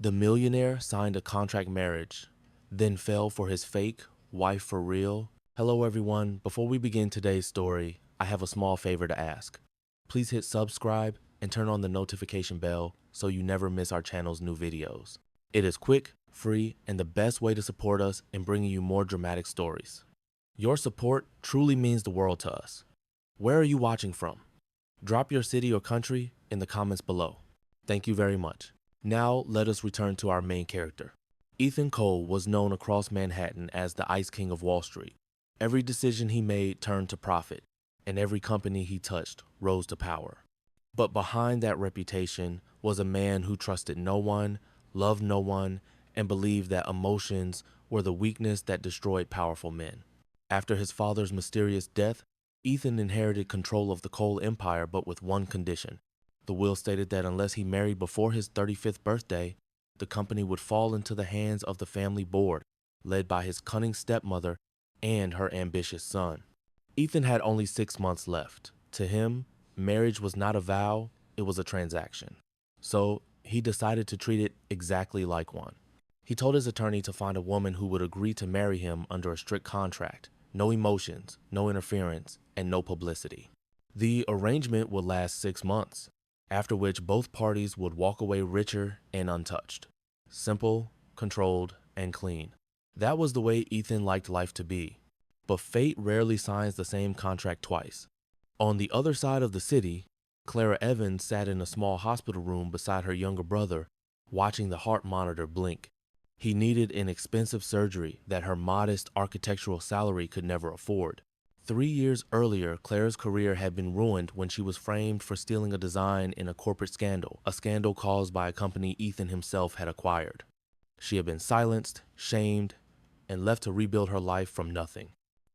The millionaire signed a contract marriage, then fell for his fake wife for real. Hello everyone, before we begin today's story, I have a small favor to ask. Please hit subscribe and turn on the notification bell so you never miss our channel's new videos. It is quick, free, and the best way to support us in bringing you more dramatic stories. Your support truly means the world to us. Where are you watching from? Drop your city or country in the comments below. Thank you very much. Now let us return to our main character. Ethan Cole was known across Manhattan as the Ice King of Wall Street. Every decision he made turned to profit, and every company he touched rose to power. But behind that reputation was a man who trusted no one, loved no one, and believed that emotions were the weakness that destroyed powerful men. After his father's mysterious death, Ethan inherited control of the Cole empire, but with one condition. The will stated that unless he married before his 35th birthday, the company would fall into the hands of the family board, led by his cunning stepmother and her ambitious son. Ethan had only 6 months left. To him, marriage was not a vow, it was a transaction. So he decided to treat it exactly like one. He told his attorney to find a woman who would agree to marry him under a strict contract, no emotions, no interference, and no publicity. The arrangement would last 6 months, after which both parties would walk away richer and untouched. Simple, controlled, and clean. That was the way Ethan liked life to be. But fate rarely signs the same contract twice. On the other side of the city, Clara Evans sat in a small hospital room beside her younger brother, watching the heart monitor blink. He needed an expensive surgery that her modest architectural salary could never afford. 3 years earlier, Clara's career had been ruined when she was framed for stealing a design in a corporate scandal, a scandal caused by a company Ethan himself had acquired. She had been silenced, shamed, and left to rebuild her life from nothing.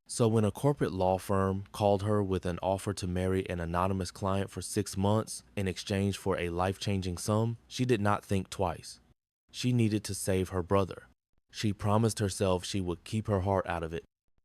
So when a corporate law firm called her with an offer to marry an anonymous client for 6 months in exchange for a life-changing sum, she did not think twice. She needed to save her brother. She promised herself she would keep her heart out of it.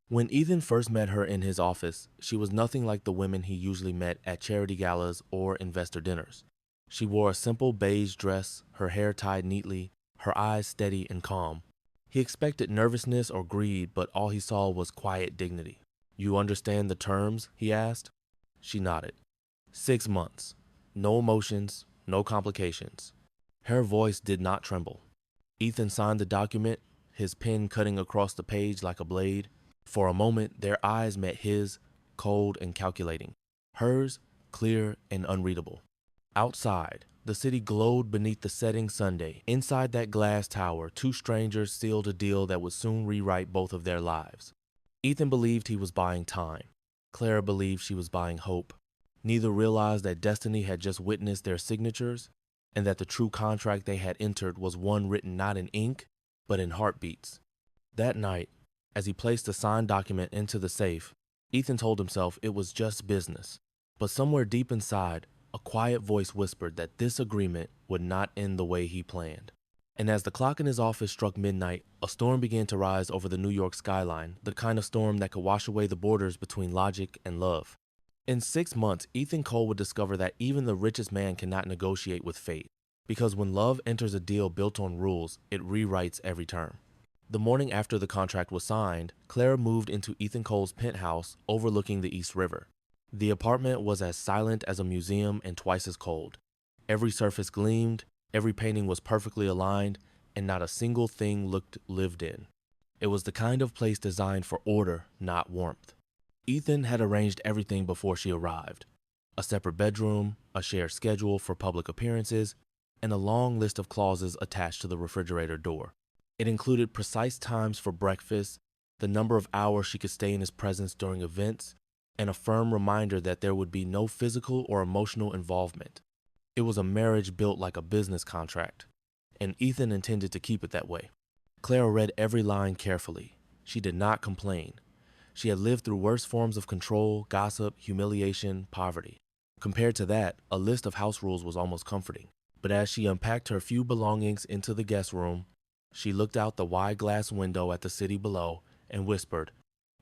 When Ethan first met her in his office, she was nothing like the women he usually met at charity galas or investor dinners. She wore a simple beige dress, her hair tied neatly, her eyes steady and calm. He expected nervousness or greed, but all he saw was quiet dignity. "You understand the terms?" he asked. She nodded. 6 months. No emotions, no complications. Her voice did not tremble. Ethan signed the document, his pen cutting across the page like a blade. For a moment, their eyes met his, cold and calculating. Hers, clear and unreadable. Outside, the city glowed beneath the setting Sunday. Inside that glass tower, two strangers sealed a deal that would soon rewrite both of their lives. Ethan believed he was buying time. Clara believed she was buying hope. Neither realized that destiny had just witnessed their signatures, and that the true contract they had entered was one written not in ink, but in heartbeats. That night, as he placed the signed document into the safe, Ethan told himself it was just business. But somewhere deep inside, a quiet voice whispered that this agreement would not end the way he planned. And as the clock in his office struck midnight, a storm began to rise over the New York skyline, the kind of storm that could wash away the borders between logic and love. In 6 months, Ethan Cole would discover that even the richest man cannot negotiate with fate, because when love enters a deal built on rules, it rewrites every term. The morning after the contract was signed, Clara moved into Ethan Cole's penthouse overlooking the East River. The apartment was as silent as a museum and twice as cold. Every surface gleamed, every painting was perfectly aligned, and not a single thing looked lived in. It was the kind of place designed for order, not warmth. Ethan had arranged everything before she arrived. A separate bedroom, a shared schedule for public appearances, and a long list of clauses attached to the refrigerator door. It included precise times for breakfast, the number of hours she could stay in his presence during events, and a firm reminder that there would be no physical or emotional involvement. It was a marriage built like a business contract, and Ethan intended to keep it that way. Clara read every line carefully. She did not complain. She had lived through worse forms of control, gossip, humiliation, poverty. Compared to that, a list of house rules was almost comforting. But as she unpacked her few belongings into the guest room, she looked out the wide glass window at the city below and whispered,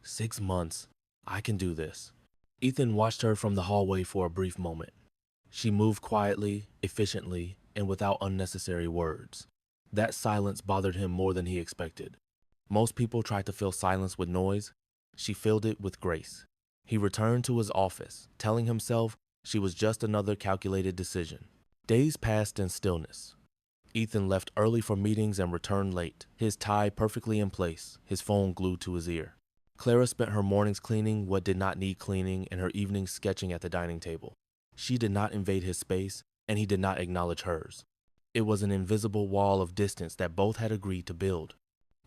6 months, I can do this. Ethan watched her from the hallway for a brief moment. She moved quietly, efficiently, and without unnecessary words. That silence bothered him more than he expected. Most people try to fill silence with noise. She filled it with grace. He returned to his office, telling himself she was just another calculated decision. Days passed in stillness. Ethan left early for meetings and returned late, his tie perfectly in place, his phone glued to his ear. Clara spent her mornings cleaning what did not need cleaning and her evenings sketching at the dining table. She did not invade his space, and he did not acknowledge hers. It was an invisible wall of distance that both had agreed to build.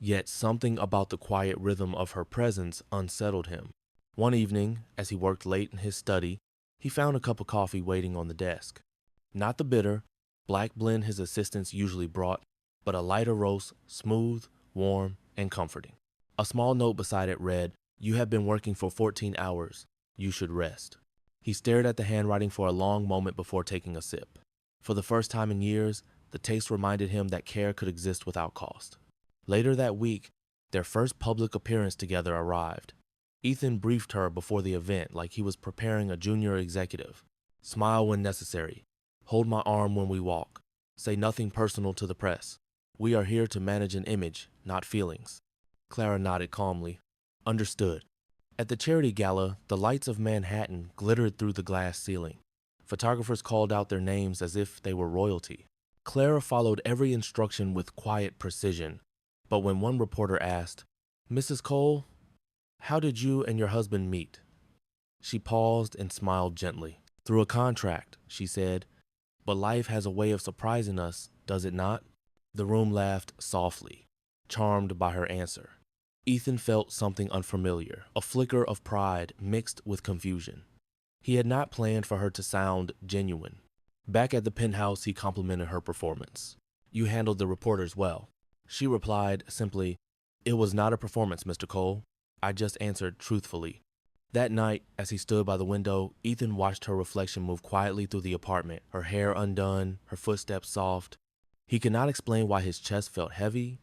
Yet something about the quiet rhythm of her presence unsettled him. One evening, as he worked late in his study, he found a cup of coffee waiting on the desk. Not the bitter, black blend his assistants usually brought, but a lighter roast, smooth, warm, and comforting. A small note beside it read, "You have been working for 14 hours. You should rest." He stared at the handwriting for a long moment before taking a sip. For the first time in years, the taste reminded him that care could exist without cost. Later that week, their first public appearance together arrived. Ethan briefed her before the event like he was preparing a junior executive. "Smile when necessary. Hold my arm when we walk. Say nothing personal to the press. We are here to manage an image, not feelings." Clara nodded calmly. "Understood." At the charity gala, the lights of Manhattan glittered through the glass ceiling. Photographers called out their names as if they were royalty. Clara followed every instruction with quiet precision, but when one reporter asked, "Mrs. Cole, how did you and your husband meet?" she paused and smiled gently. "Through a contract," she said, "but life has a way of surprising us, does it not?" The room laughed softly, charmed by her answer. Ethan felt something unfamiliar, a flicker of pride mixed with confusion. He had not planned for her to sound genuine. Back at the penthouse, he complimented her performance. "You handled the reporters well." She replied simply, "It was not a performance, Mr. Cole. I just answered truthfully." That night, as he stood by the window, Ethan watched her reflection move quietly through the apartment, her hair undone, her footsteps soft. He could not explain why his chest felt heavy,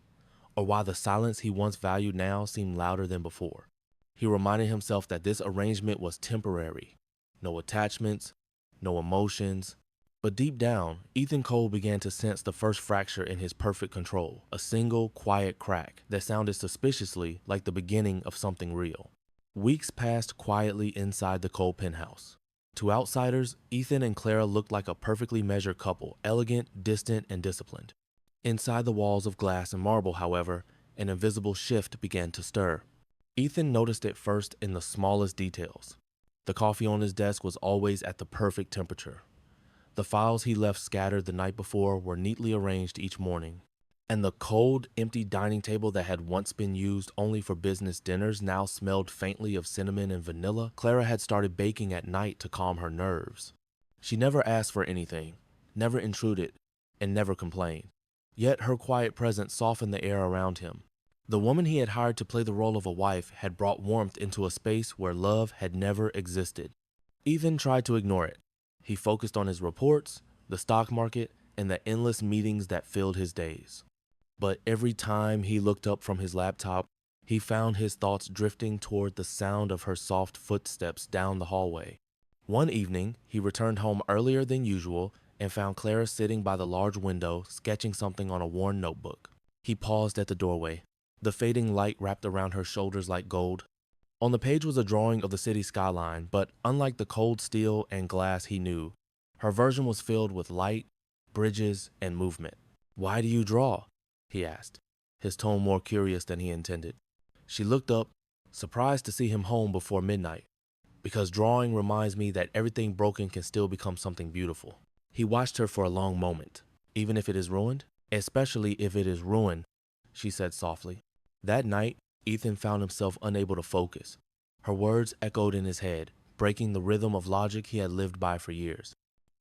or why the silence he once valued now seemed louder than before. He reminded himself that this arrangement was temporary. No attachments, no emotions. But deep down, Ethan Cole began to sense the first fracture in his perfect control, a single, quiet crack that sounded suspiciously like the beginning of something real. Weeks passed quietly inside the Cole penthouse. To outsiders, Ethan and Clara looked like a perfectly measured couple, elegant, distant, and disciplined. Inside the walls of glass and marble, however, an invisible shift began to stir. Ethan noticed it first in the smallest details. The coffee on his desk was always at the perfect temperature. The files he left scattered the night before were neatly arranged each morning. And the cold, empty dining table that had once been used only for business dinners now smelled faintly of cinnamon and vanilla. Clara had started baking at night to calm her nerves. She never asked for anything, never intruded, and never complained. Yet her quiet presence softened the air around him. The woman he had hired to play the role of a wife had brought warmth into a space where love had never existed. Ethan tried to ignore it. He focused on his reports, the stock market, and the endless meetings that filled his days. But every time he looked up from his laptop, he found his thoughts drifting toward the sound of her soft footsteps down the hallway. One evening, he returned home earlier than usual and found Clara sitting by the large window, sketching something on a worn notebook. He paused at the doorway. The fading light wrapped around her shoulders like gold. On the page was a drawing of the city skyline, but unlike the cold steel and glass he knew, her version was filled with light, bridges, and movement. "Why do you draw?" he asked, his tone more curious than he intended. She looked up, surprised to see him home before midnight. "Because drawing reminds me that everything broken can still become something beautiful." He watched her for a long moment. "Even if it is ruined?" "Especially if it is ruined," she said softly. That night, Ethan found himself unable to focus. Her words echoed in his head, breaking the rhythm of logic he had lived by for years.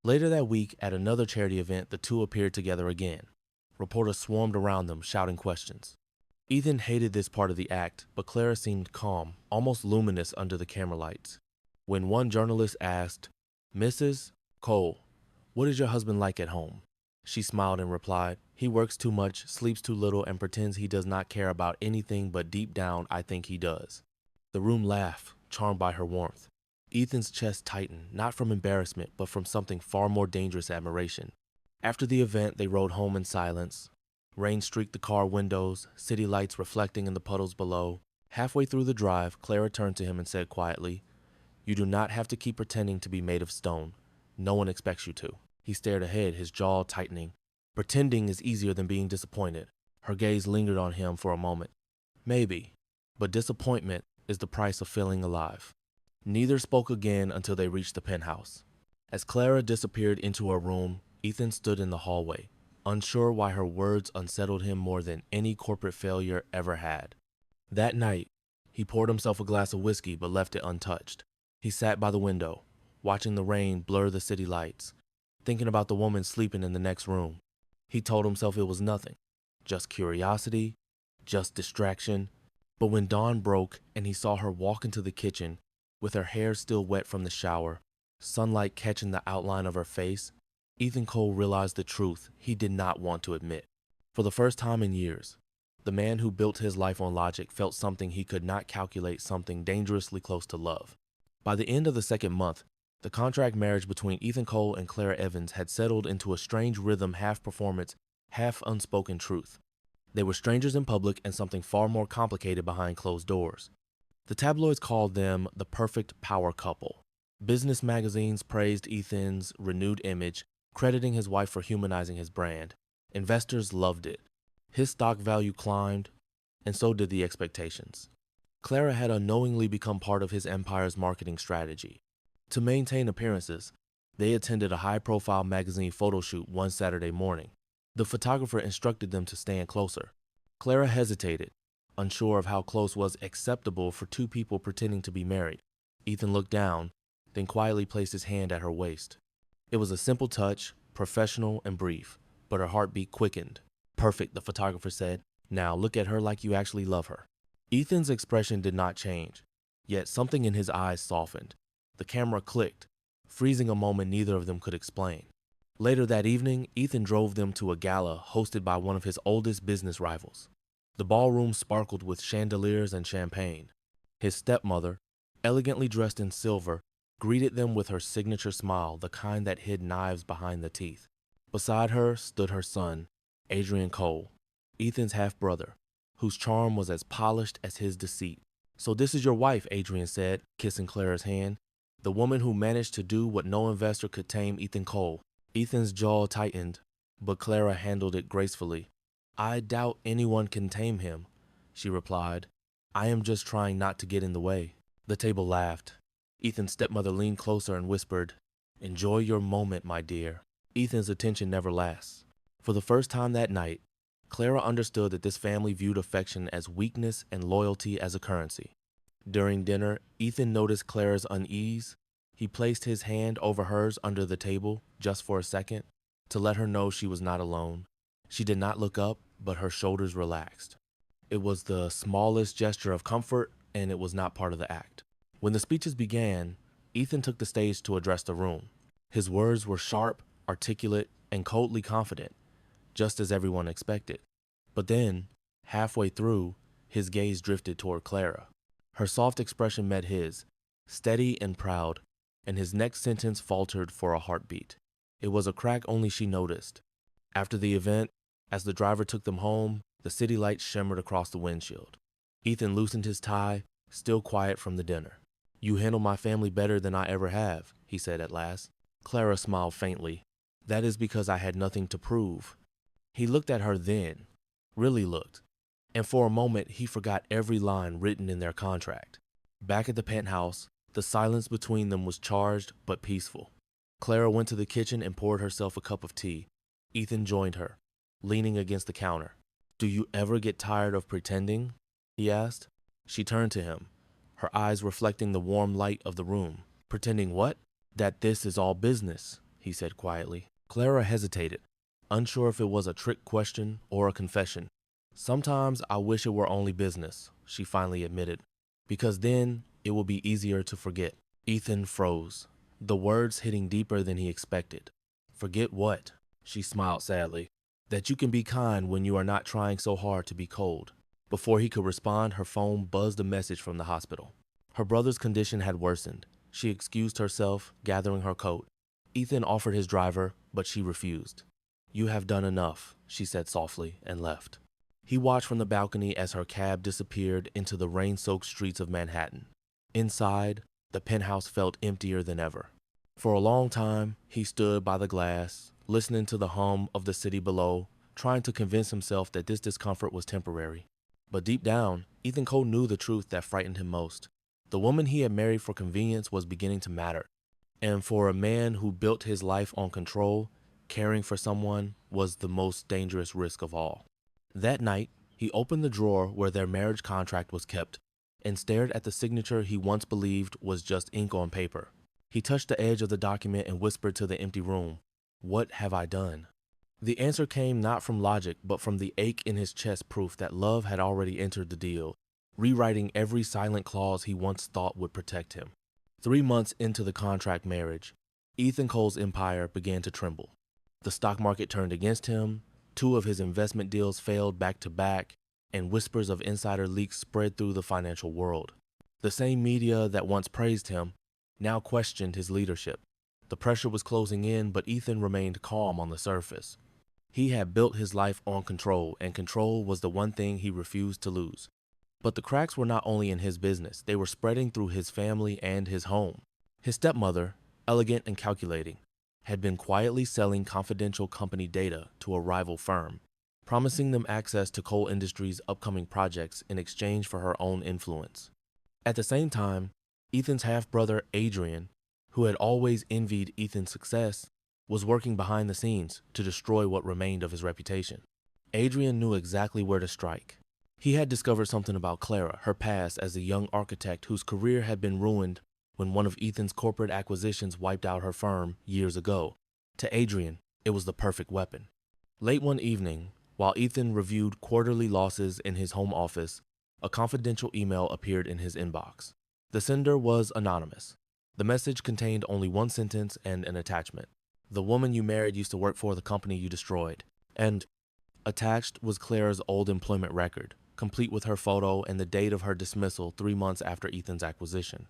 Later that week, at another charity event, the two appeared together again. Reporters swarmed around them, shouting questions. Ethan hated this part of the act, but Clara seemed calm, almost luminous under the camera lights. When one journalist asked, "Mrs. Cole, what is your husband like at home?" she smiled and replied, "He works too much, sleeps too little, and pretends he does not care about anything, but deep down, I think he does." The room laughed, charmed by her warmth. Ethan's chest tightened, not from embarrassment, but from something far more dangerous: admiration. After the event, they rode home in silence. Rain streaked the car windows, city lights reflecting in the puddles below. Halfway through the drive, Clara turned to him and said quietly, "You do not have to keep pretending to be made of stone. No one expects you to." He stared ahead, his jaw tightening. Pretending is easier than being disappointed. Her gaze lingered on him for a moment. Maybe, but disappointment is the price of feeling alive. Neither spoke again until they reached the penthouse. As Clara disappeared into her room, Ethan stood in the hallway, unsure why her words unsettled him more than any corporate failure ever had. That night, he poured himself a glass of whiskey but left it untouched. He sat by the window, watching the rain blur the city lights, thinking about the woman sleeping in the next room. He told himself it was nothing, just curiosity, just distraction. But when dawn broke and he saw her walk into the kitchen, with her hair still wet from the shower, sunlight catching the outline of her face, Ethan Cole realized the truth he did not want to admit. For the first time in years, the man who built his life on logic felt something he could not calculate, something dangerously close to love. By the end of the second month, the contract marriage between Ethan Cole and Clara Evans had settled into a strange rhythm, half performance, half unspoken truth. They were strangers in public and something far more complicated behind closed doors. The tabloids called them the perfect power couple. Business magazines praised Ethan's renewed image, crediting his wife for humanizing his brand. Investors loved it. His stock value climbed, and so did the expectations. Clara had unknowingly become part of his empire's marketing strategy. To maintain appearances, they attended a high-profile magazine photo shoot one Saturday morning. The photographer instructed them to stand closer. Clara hesitated, unsure of how close was acceptable for two people pretending to be married. Ethan looked down, then quietly placed his hand at her waist. It was a simple touch, professional and brief, but her heartbeat quickened. "Perfect," the photographer said. "Now look at her like you actually love her." Ethan's expression did not change, yet something in his eyes softened. The camera clicked, freezing a moment neither of them could explain. Later that evening, Ethan drove them to a gala hosted by one of his oldest business rivals. The ballroom sparkled with chandeliers and champagne. His stepmother, elegantly dressed in silver, greeted them with her signature smile, the kind that hid knives behind the teeth. Beside her stood her son, Adrian Cole, Ethan's half-brother, whose charm was as polished as his deceit. "So this is your wife," Adrian said, kissing Clara's hand. "The woman who managed to do what no investor could tame Ethan Cole." Ethan's jaw tightened, but Clara handled it gracefully. "I doubt anyone can tame him," she replied. "I am just trying not to get in the way." The table laughed. Ethan's stepmother leaned closer and whispered, "Enjoy your moment, my dear." Ethan's attention never lasts. For the first time that night, Clara understood that this family viewed affection as weakness and loyalty as a currency. During dinner, Ethan noticed Clara's unease. He placed his hand over hers under the table, just for a second, to let her know she was not alone. She did not look up, but her shoulders relaxed. It was the smallest gesture of comfort, and it was not part of the act. When the speeches began, Ethan took the stage to address the room. His words were sharp, articulate, and coldly confident, just as everyone expected. But then, halfway through, his gaze drifted toward Clara. Her soft expression met his, steady and proud, and his next sentence faltered for a heartbeat. It was a crack only she noticed. After the event, as the driver took them home, the city lights shimmered across the windshield. Ethan loosened his tie, still quiet from the dinner. "You handle my family better than I ever have," he said at last. Clara smiled faintly. "That is because I had nothing to prove." He looked at her then, really looked, and for a moment he forgot every line written in their contract. Back at the penthouse, the silence between them was charged but peaceful. Clara went to the kitchen and poured herself a cup of tea. Ethan joined her, leaning against the counter. "Do you ever get tired of pretending?" he asked. She turned to him, her eyes reflecting the warm light of the room. "Pretending what?" "That this is all business," he said quietly. Clara hesitated, unsure if it was a trick question or a confession. "Sometimes I wish it were only business," she finally admitted, "because then it will be easier to forget." Ethan froze, the words hitting deeper than he expected. "Forget what?" She smiled sadly. "That you can be kind when you are not trying so hard to be cold." Before he could respond, her phone buzzed a message from the hospital. Her brother's condition had worsened. She excused herself, gathering her coat. Ethan offered his driver, but she refused. "You have done enough," she said softly and left. He watched from the balcony as her cab disappeared into the rain-soaked streets of Manhattan. Inside, the penthouse felt emptier than ever. For a long time, he stood by the glass, listening to the hum of the city below, trying to convince himself that this discomfort was temporary. But deep down, Ethan Cole knew the truth that frightened him most. The woman he had married for convenience was beginning to matter. And for a man who built his life on control, caring for someone was the most dangerous risk of all. That night, he opened the drawer where their marriage contract was kept and stared at the signature he once believed was just ink on paper. He touched the edge of the document and whispered to the empty room, "What have I done?" The answer came not from logic, but from the ache in his chest, proof that love had already entered the deal, rewriting every silent clause he once thought would protect him. 3 months into the contract marriage, Ethan Cole's empire began to tremble. The stock market turned against him, 2 of his investment deals failed back to back, and whispers of insider leaks spread through the financial world. The same media that once praised him now questioned his leadership. The pressure was closing in, but Ethan remained calm on the surface. He had built his life on control, and control was the one thing he refused to lose. But the cracks were not only in his business, they were spreading through his family and his home. His stepmother, elegant and calculating, had been quietly selling confidential company data to a rival firm, promising them access to Cole Industries' upcoming projects in exchange for her own influence. At the same time, Ethan's half-brother Adrian, who had always envied Ethan's success, was working behind the scenes to destroy what remained of his reputation. Adrian knew exactly where to strike. He had discovered something about Clara, her past as a young architect whose career had been ruined when one of Ethan's corporate acquisitions wiped out her firm years ago. To Adrian, it was the perfect weapon. Late one evening, while Ethan reviewed quarterly losses in his home office, a confidential email appeared in his inbox. The sender was anonymous. The message contained only one sentence and an attachment. "The woman you married used to work for the company you destroyed." And attached was Clara's old employment record, complete with her photo and the date of her dismissal 3 months after Ethan's acquisition.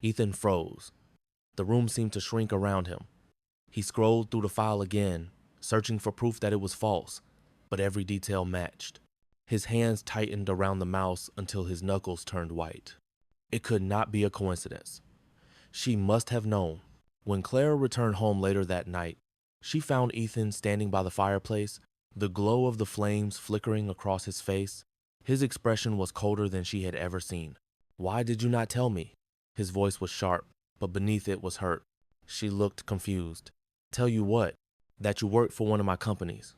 Ethan froze. The room seemed to shrink around him. He scrolled through the file again, searching for proof that it was false, but every detail matched. His hands tightened around the mouse until his knuckles turned white. It could not be a coincidence. She must have known. When Clara returned home later that night, she found Ethan standing by the fireplace, the glow of the flames flickering across his face. His expression was colder than she had ever seen. "Why did you not tell me?" His voice was sharp, but beneath it was hurt. She looked confused. "Tell you what? That you worked for one of my companies.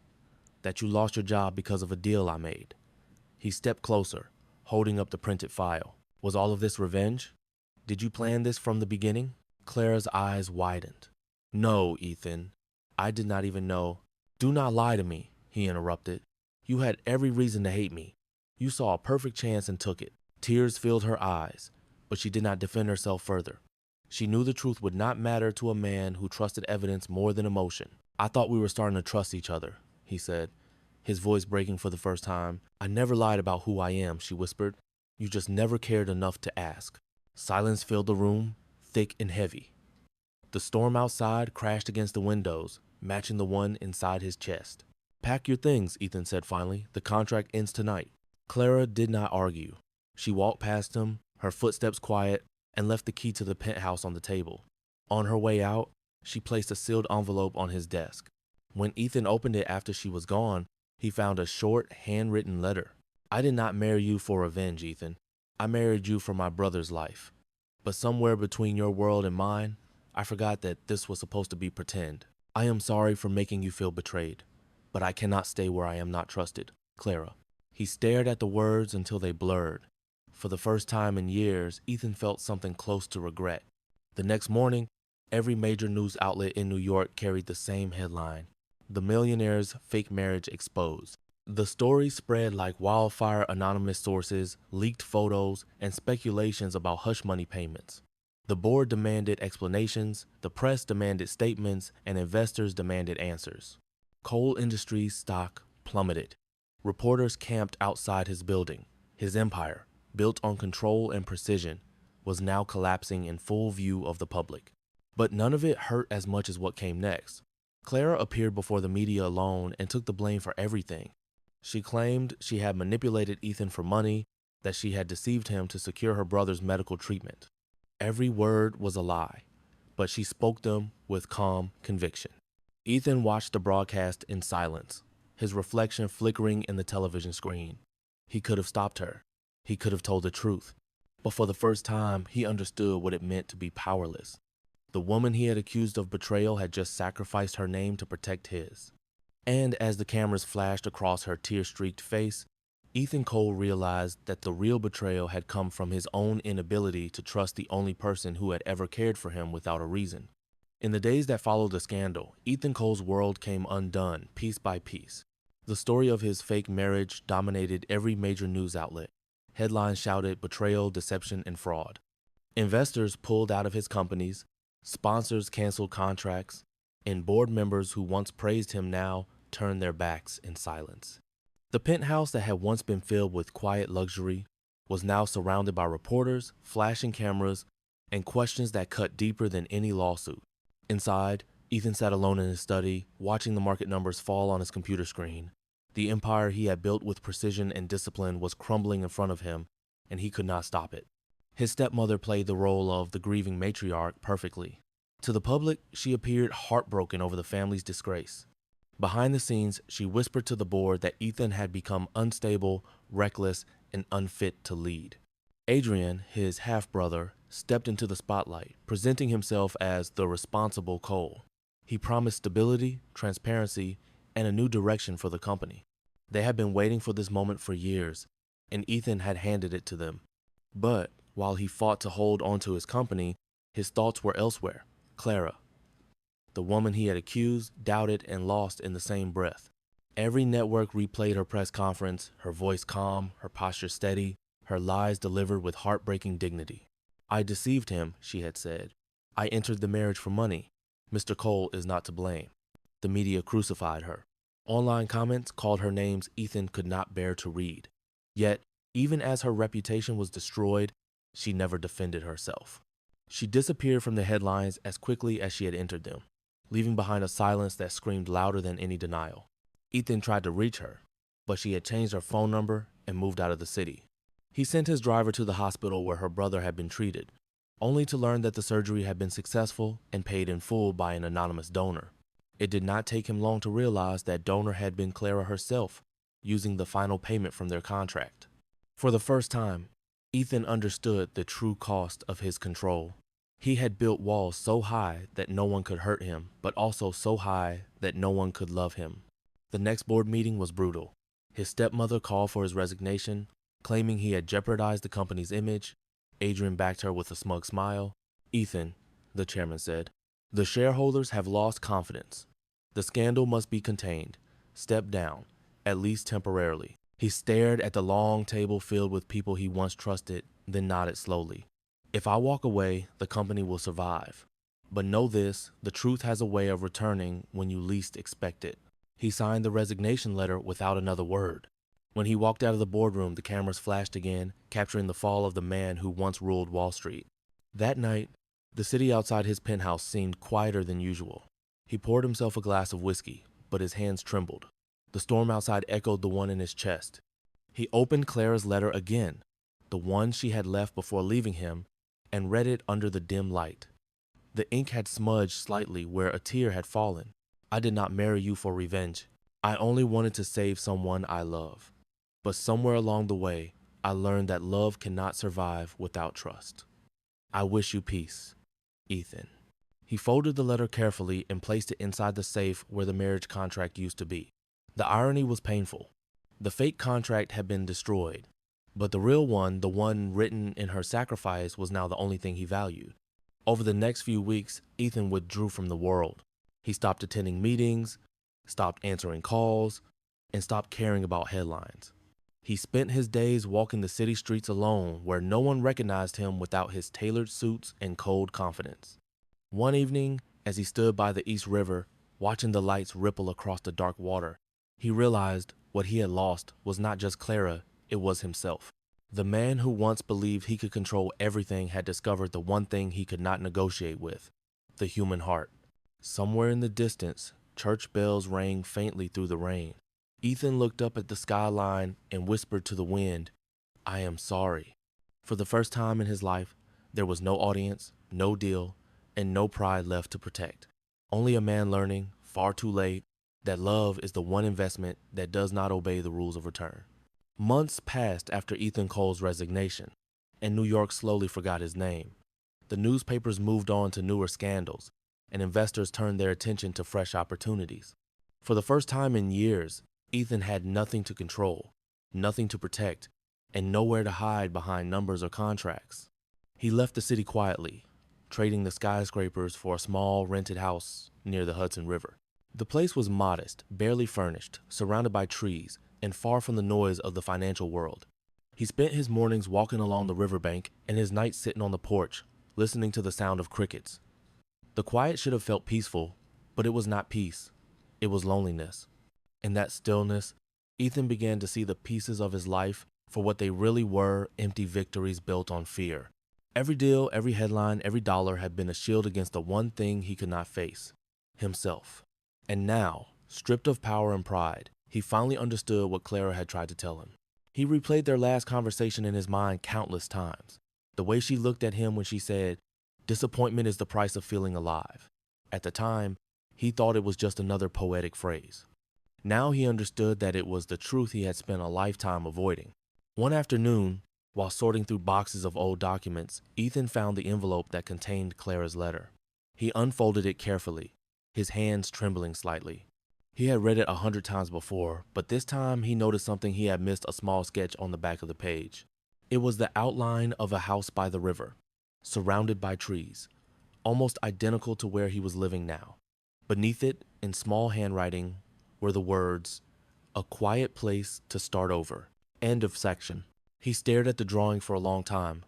That you lost your job because of a deal I made." He stepped closer, holding up the printed file. "Was all of this revenge? Did you plan this from the beginning?" Clara's eyes widened. "No, Ethan. I did not even know." "Do not lie to me," he interrupted. "You had every reason to hate me. You saw a perfect chance and took it." Tears filled her eyes, but she did not defend herself further. She knew the truth would not matter to a man who trusted evidence more than emotion. "I thought we were starting to trust each other," he said, his voice breaking for the first time. "I never lied about who I am," she whispered. "You just never cared enough to ask." Silence filled the room, thick and heavy. The storm outside crashed against the windows, matching the one inside his chest. "Pack your things," Ethan said finally. "The contract ends tonight." Clara did not argue. She walked past him, her footsteps quiet, and left the key to the penthouse on the table. On her way out, she placed a sealed envelope on his desk. When Ethan opened it after she was gone, he found a short, handwritten letter. "I did not marry you for revenge, Ethan. I married you for my brother's life. But somewhere between your world and mine, I forgot that this was supposed to be pretend. I am sorry for making you feel betrayed, but I cannot stay where I am not trusted. Clara." He stared at the words until they blurred. For the first time in years, Ethan felt something close to regret. The next morning, every major news outlet in New York carried the same headline: "The Millionaire's Fake Marriage Exposed." The story spread like wildfire. Anonymous sources, leaked photos, and speculations about hush money payments. The board demanded explanations, the press demanded statements, and investors demanded answers. Cole Industries stock plummeted. Reporters camped outside his building. His empire, built on control and precision, was now collapsing in full view of the public. But none of it hurt as much as what came next. Clara appeared before the media alone and took the blame for everything. She claimed she had manipulated Ethan for money, that she had deceived him to secure her brother's medical treatment. Every word was a lie, but she spoke them with calm conviction. Ethan watched the broadcast in silence, his reflection flickering in the television screen. He could have stopped her. He could have told the truth. But for the first time, he understood what it meant to be powerless. The woman he had accused of betrayal had just sacrificed her name to protect his. And as the cameras flashed across her tear-streaked face, Ethan Cole realized that the real betrayal had come from his own inability to trust the only person who had ever cared for him without a reason. In the days that followed the scandal, Ethan Cole's world came undone piece by piece. The story of his fake marriage dominated every major news outlet. Headlines shouted betrayal, deception, and fraud. Investors pulled out of his companies, sponsors canceled contracts, and board members who once praised him now turned their backs in silence. The penthouse that had once been filled with quiet luxury was now surrounded by reporters, flashing cameras, and questions that cut deeper than any lawsuit. Inside, Ethan sat alone in his study, watching the market numbers fall on his computer screen. The empire he had built with precision and discipline was crumbling in front of him, and he could not stop it. His stepmother played the role of the grieving matriarch perfectly. To the public, she appeared heartbroken over the family's disgrace. Behind the scenes, she whispered to the board that Ethan had become unstable, reckless, and unfit to lead. Adrian, his half-brother, stepped into the spotlight, presenting himself as the responsible Cole. He promised stability, transparency, and a new direction for the company. They had been waiting for this moment for years, and Ethan had handed it to them. But while he fought to hold onto his company, his thoughts were elsewhere. Clara, the woman he had accused, doubted, and lost in the same breath. Every network replayed her press conference, her voice calm, her posture steady, her lies delivered with heartbreaking dignity. "I deceived him," she had said. "I entered the marriage for money. Mr. Cole is not to blame." The media crucified her. Online comments called her names Ethan could not bear to read. Yet, even as her reputation was destroyed, she never defended herself. She disappeared from the headlines as quickly as she had entered them, leaving behind a silence that screamed louder than any denial. Ethan tried to reach her, but she had changed her phone number and moved out of the city. He sent his driver to the hospital where her brother had been treated, only to learn that the surgery had been successful and paid in full by an anonymous donor. It did not take him long to realize that donor had been Clara herself, using the final payment from their contract. For the first time, Ethan understood the true cost of his control. He had built walls so high that no one could hurt him, but also so high that no one could love him. The next board meeting was brutal. His stepmother called for his resignation, claiming he had jeopardized the company's image. Adrian backed her with a smug smile. "Ethan," the chairman said, "the shareholders have lost confidence. The scandal must be contained. Step down, at least temporarily." He stared at the long table filled with people he once trusted, then nodded slowly. "If I walk away, the company will survive. But know this, the truth has a way of returning when you least expect it." He signed the resignation letter without another word. When he walked out of the boardroom, the cameras flashed again, capturing the fall of the man who once ruled Wall Street. That night, the city outside his penthouse seemed quieter than usual. He poured himself a glass of whiskey, but his hands trembled. The storm outside echoed the one in his chest. He opened Clara's letter again, the one she had left before leaving him, and read it under the dim light. The ink had smudged slightly where a tear had fallen. "I did not marry you for revenge. I only wanted to save someone I love. But somewhere along the way, I learned that love cannot survive without trust. I wish you peace, Ethan." He folded the letter carefully and placed it inside the safe where the marriage contract used to be. The irony was painful. The fake contract had been destroyed, but the real one, the one written in her sacrifice, was now the only thing he valued. Over the next few weeks, Ethan withdrew from the world. He stopped attending meetings, stopped answering calls, and stopped caring about headlines. He spent his days walking the city streets alone, where no one recognized him without his tailored suits and cold confidence. One evening, as he stood by the East River, watching the lights ripple across the dark water, he realized what he had lost was not just Clara, it was himself. The man who once believed he could control everything had discovered the one thing he could not negotiate with: the human heart. Somewhere in the distance, church bells rang faintly through the rain. Ethan looked up at the skyline and whispered to the wind, "I am sorry." For the first time in his life, there was no audience, no deal, and no pride left to protect. Only a man learning, far too late, that love is the one investment that does not obey the rules of return. Months passed after Ethan Cole's resignation, and New York slowly forgot his name. The newspapers moved on to newer scandals, and investors turned their attention to fresh opportunities. For the first time in years, Ethan had nothing to control, nothing to protect, and nowhere to hide behind numbers or contracts. He left the city quietly, trading the skyscrapers for a small rented house near the Hudson River. The place was modest, barely furnished, surrounded by trees, and far from the noise of the financial world. He spent his mornings walking along the riverbank and his nights sitting on the porch, listening to the sound of crickets. The quiet should have felt peaceful, but it was not peace. It was loneliness. In that stillness, Ethan began to see the pieces of his life for what they really were: empty victories built on fear. Every deal, every headline, every dollar had been a shield against the one thing he could not face: himself. And now, stripped of power and pride, he finally understood what Clara had tried to tell him. He replayed their last conversation in his mind countless times. The way she looked at him when she said, "Disappointment is the price of feeling alive." At the time, he thought it was just another poetic phrase. Now he understood that it was the truth he had spent a lifetime avoiding. One afternoon, while sorting through boxes of old documents, Ethan found the envelope that contained Clara's letter. He unfolded it carefully, his hands trembling slightly. He had read it 100 times before, but this time he noticed something he had missed: a small sketch on the back of the page. It was the outline of a house by the river, surrounded by trees, almost identical to where he was living now. Beneath it, in small handwriting, were the words, "A quiet place to start over." End of section. He stared at the drawing for a long time,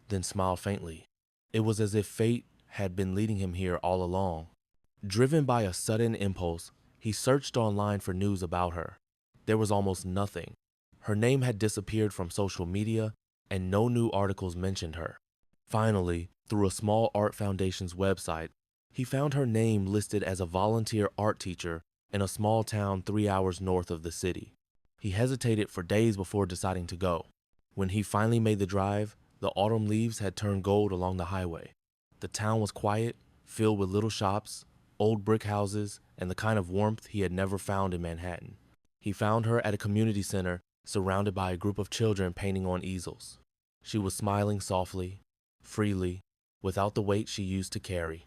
then smiled faintly. It was as if fate had been leading him here all along. Driven by a sudden impulse, he searched online for news about her. There was almost nothing. Her name had disappeared from social media, and no new articles mentioned her. Finally, through a small art foundation's website, he found her name listed as a volunteer art teacher in a small town 3 hours north of the city. He hesitated for days before deciding to go. When he finally made the drive, the autumn leaves had turned gold along the highway. The town was quiet, filled with little shops, old brick houses, and the kind of warmth he had never found in Manhattan. He found her at a community center, surrounded by a group of children painting on easels. She was smiling softly, freely, without the weight she used to carry.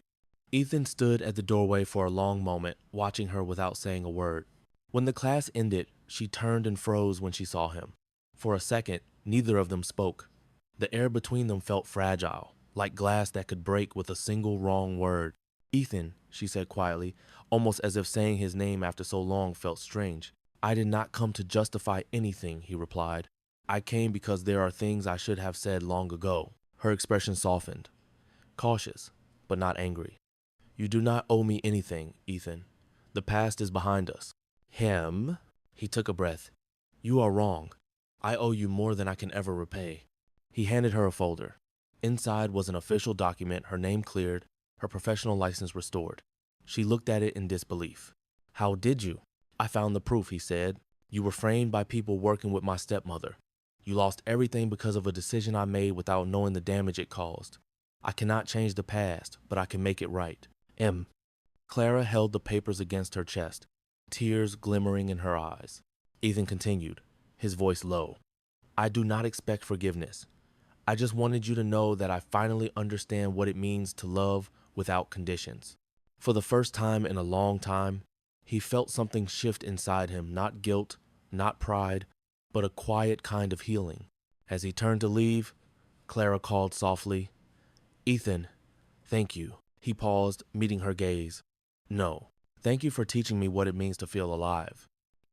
Ethan stood at the doorway for a long moment, watching her without saying a word. When the class ended, she turned and froze when she saw him. For a second, neither of them spoke. The air between them felt fragile, like glass that could break with a single wrong word. "Ethan," she said quietly, almost as if saying his name after so long felt strange. "I did not come to justify anything," he replied. "I came because there are things I should have said long ago." Her expression softened, cautious, but not angry. "You do not owe me anything, Ethan. The past is behind us." Him? He took a breath. "You are wrong. I owe you more than I can ever repay." He handed her a folder. Inside was an official document, her name cleared, her professional license restored. She looked at it in disbelief. "How did you?" "I found the proof," he said. "You were framed by people working with my stepmother. You lost everything because of a decision I made without knowing the damage it caused. I cannot change the past, but I can make it right. M." Clara held the papers against her chest, tears glimmering in her eyes. Ethan continued, his voice low. "I do not expect forgiveness. I just wanted you to know that I finally understand what it means to love without conditions." For the first time in a long time, he felt something shift inside him, not guilt, not pride, but a quiet kind of healing. As he turned to leave, Clara called softly, "Ethan, thank you." He paused, meeting her gaze. "No, thank you for teaching me what it means to feel alive."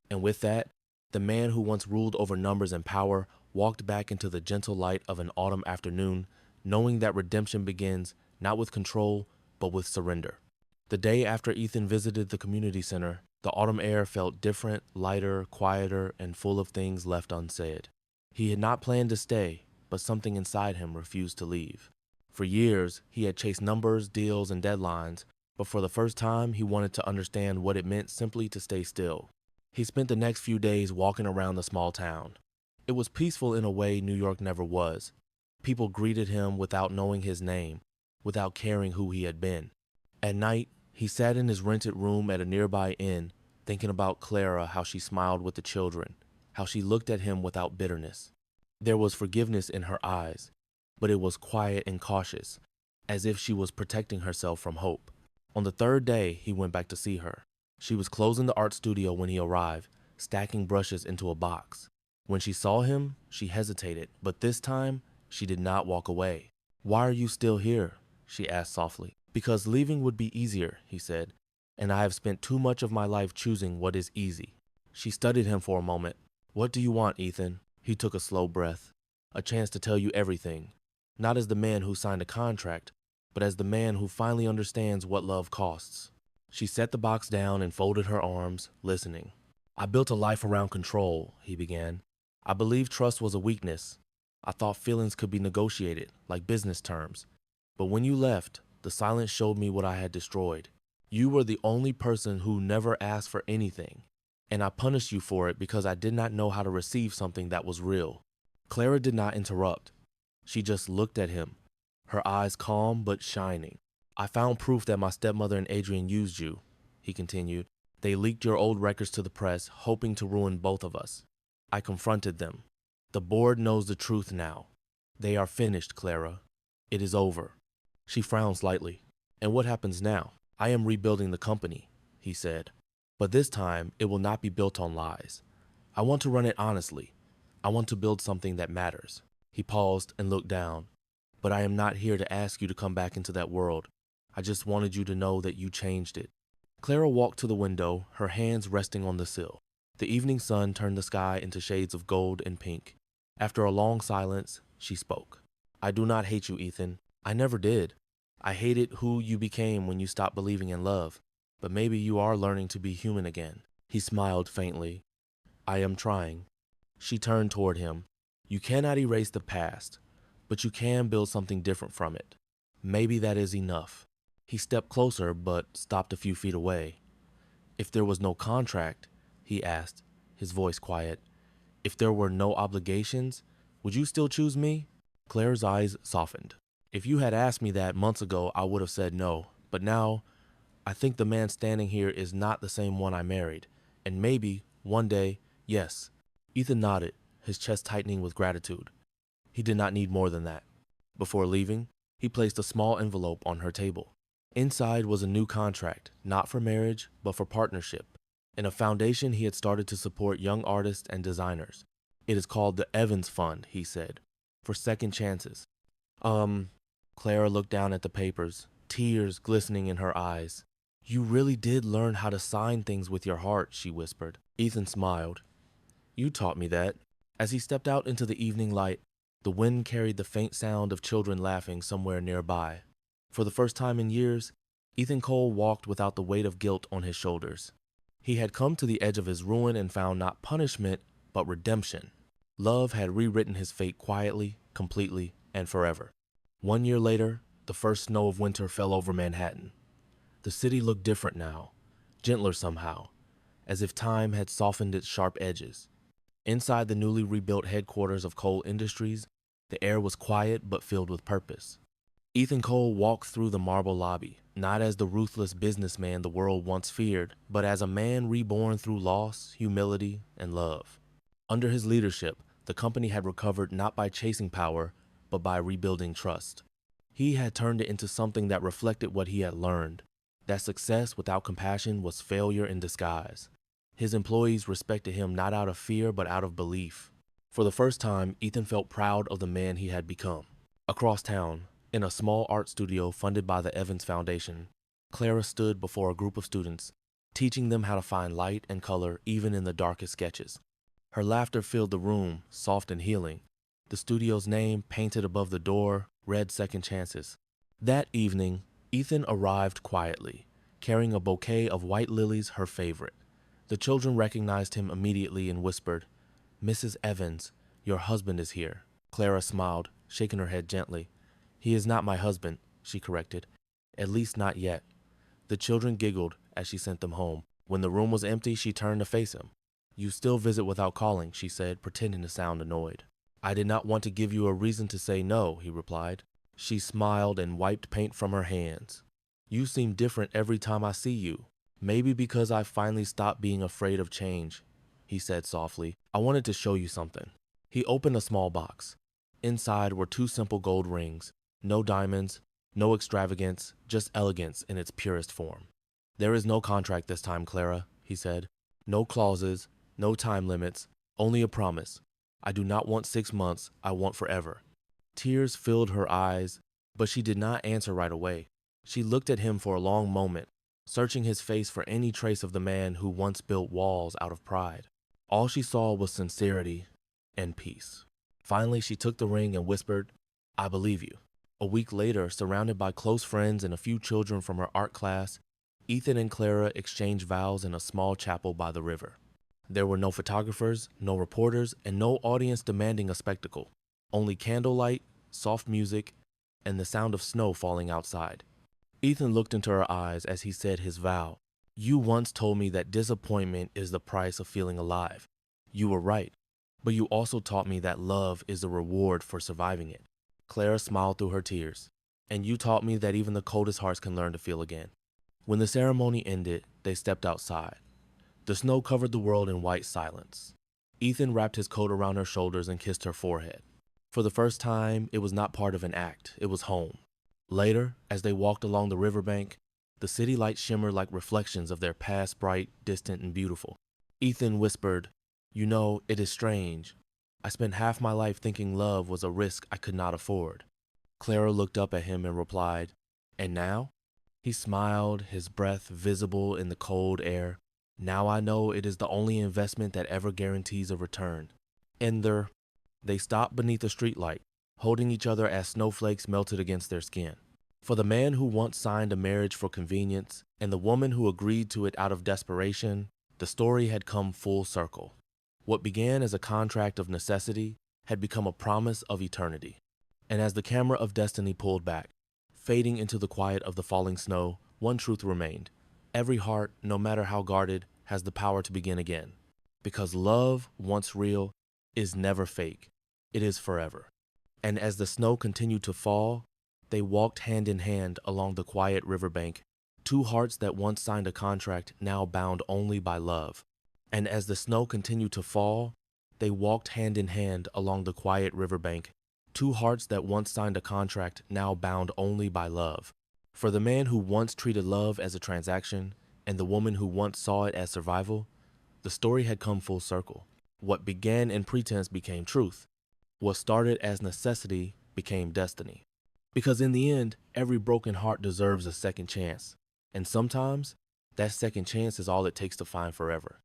And with that, the man who once ruled over numbers and power walked back into the gentle light of an autumn afternoon, knowing that redemption begins not with control, but with surrender. The day after Ethan visited the community center, the autumn air felt different, lighter, quieter, and full of things left unsaid. He had not planned to stay, but something inside him refused to leave. For years, he had chased numbers, deals, and deadlines, but for the first time, he wanted to understand what it meant simply to stay still. He spent the next few days walking around the small town. It was peaceful in a way New York never was. People greeted him without knowing his name, without caring who he had been. At night, he sat in his rented room at a nearby inn, thinking about Clara, how she smiled with the children, how she looked at him without bitterness. There was forgiveness in her eyes, but it was quiet and cautious, as if she was protecting herself from hope. On the third day, he went back to see her. She was closing the art studio when he arrived, stacking brushes into a box. When she saw him, she hesitated, but this time, she did not walk away. "Why are you still here?" she asked softly. "Because leaving would be easier," he said, "and I have spent too much of my life choosing what is easy." She studied him for a moment. "What do you want, Ethan?" He took a slow breath. "A chance to tell you everything. Not as the man who signed a contract, but as the man who finally understands what love costs." She set the box down and folded her arms, listening. "I built a life around control," he began. "I believed trust was a weakness. I thought feelings could be negotiated, like business terms. But when you left, the silence showed me what I had destroyed. You were the only person who never asked for anything, and I punished you for it because I did not know how to receive something that was real." Clara did not interrupt. She just looked at him, her eyes calm but shining. "I found proof that my stepmother and Adrian used you," he continued. "They leaked your old records to the press, hoping to ruin both of us. I confronted them. The board knows the truth now. They are finished, Clara. It is over." She frowned slightly. "And what happens now?" "I am rebuilding the company," he said. "But this time, it will not be built on lies. I want to run it honestly. I want to build something that matters." He paused and looked down. "But I am not here to ask you to come back into that world. I just wanted you to know that you changed it." Clara walked to the window, her hands resting on the sill. The evening sun turned the sky into shades of gold and pink. After a long silence, she spoke. "I do not hate you, Ethan. I never did. I hated who you became when you stopped believing in love. But maybe you are learning to be human again." He smiled faintly. "I am trying." She turned toward him. "You cannot erase the past, but you can build something different from it. Maybe that is enough." He stepped closer, but stopped a few feet away. "If there was no contract," he asked, his voice quiet, "if there were no obligations, would you still choose me?" Claire's eyes softened. "If you had asked me that months ago, I would have said no. But now, I think the man standing here is not the same one I married. And maybe, one day, yes." Ethan nodded, his chest tightening with gratitude. He did not need more than that. Before leaving, he placed a small envelope on her table. Inside was a new contract, not for marriage, but for partnership, and a foundation he had started to support young artists and designers. "It is called the Evans Fund," he said, "for second chances." Clara looked down at the papers, tears glistening in her eyes. "You really did learn how to sign things with your heart," she whispered. Ethan smiled. "You taught me that." As he stepped out into the evening light, the wind carried the faint sound of children laughing somewhere nearby. For the first time in years, Ethan Cole walked without the weight of guilt on his shoulders. He had come to the edge of his ruin and found not punishment, but redemption. Love had rewritten his fate quietly, completely, and forever. 1 year later, the first snow of winter fell over Manhattan. The city looked different now, gentler somehow, as if time had softened its sharp edges. Inside the newly rebuilt headquarters of Cole Industries, the air was quiet but filled with purpose. Ethan Cole walked through the marble lobby, not as the ruthless businessman the world once feared, but as a man reborn through loss, humility, and love. Under his leadership, the company had recovered not by chasing power, but by rebuilding trust. He had turned it into something that reflected what he had learned, that success without compassion was failure in disguise. His employees respected him not out of fear, but out of belief. For the first time, Ethan felt proud of the man he had become. Across town, in a small art studio funded by the Evans Foundation, Clara stood before a group of students, teaching them how to find light and color even in the darkest sketches. Her laughter filled the room, soft and healing. The studio's name, painted above the door, read Second Chances. That evening, Ethan arrived quietly, carrying a bouquet of white lilies, her favorite. The children recognized him immediately and whispered, "Mrs. Evans, your husband is here." Clara smiled, shaking her head gently. "He is not my husband," she corrected. "At least not yet. The children giggled as she sent them home. When the room was empty, she turned to face him. "You still visit without calling," she said, pretending to sound annoyed. "I did not want to give you a reason to say no," he replied. She smiled and wiped paint from her hands. "You seem different every time I see you. Maybe because I finally stopped being afraid of change," he said softly. "I wanted to show you something." He opened a small box. Inside were 2 simple gold rings. No diamonds, no extravagance, just elegance in its purest form. "There is no contract this time, Clara," he said. "No clauses, no time limits, only a promise. I do not want 6 months, I want forever." Tears filled her eyes, but she did not answer right away. She looked at him for a long moment, searching his face for any trace of the man who once built walls out of pride. All she saw was sincerity and peace. Finally, she took the ring and whispered, "I believe you." A week later, surrounded by close friends and a few children from her art class, Ethan and Clara exchanged vows in a small chapel by the river. There were no photographers, no reporters, and no audience demanding a spectacle. Only candlelight, soft music, and the sound of snow falling outside. Ethan looked into her eyes as he said his vow. "You once told me that disappointment is the price of feeling alive. You were right, but you also taught me that love is the reward for surviving it." Clara smiled through her tears. "And you taught me that even the coldest hearts can learn to feel again." When the ceremony ended, they stepped outside. The snow covered the world in white silence. Ethan wrapped his coat around her shoulders and kissed her forehead. For the first time, it was not part of an act, it was home. Later, as they walked along the riverbank, the city lights shimmered like reflections of their past, bright, distant, and beautiful. Ethan whispered, "You know, it is strange. I spent half my life thinking love was a risk I could not afford." Clara looked up at him and replied, "And now?" He smiled, his breath visible in the cold air. "Now I know it is the only investment that ever guarantees a return." And they stopped beneath a streetlight, holding each other as snowflakes melted against their skin. For the man who once signed a marriage for convenience, and the woman who agreed to it out of desperation, the story had come full circle. What began as a contract of necessity had become a promise of eternity. And as the camera of destiny pulled back, fading into the quiet of the falling snow, one truth remained. Every heart, no matter how guarded, has the power to begin again. Because love, once real, is never fake. It is forever. And as the snow continued to fall, they walked hand in hand along the quiet riverbank, 2 hearts that once signed a contract now bound only by love. And as the snow continued to fall, they walked hand in hand along the quiet riverbank, 2 hearts that once signed a contract now bound only by love. For the man who once treated love as a transaction, and the woman who once saw it as survival, the story had come full circle. What began in pretense became truth. What started as necessity became destiny. Because in the end, every broken heart deserves a second chance. And sometimes, that second chance is all it takes to find forever.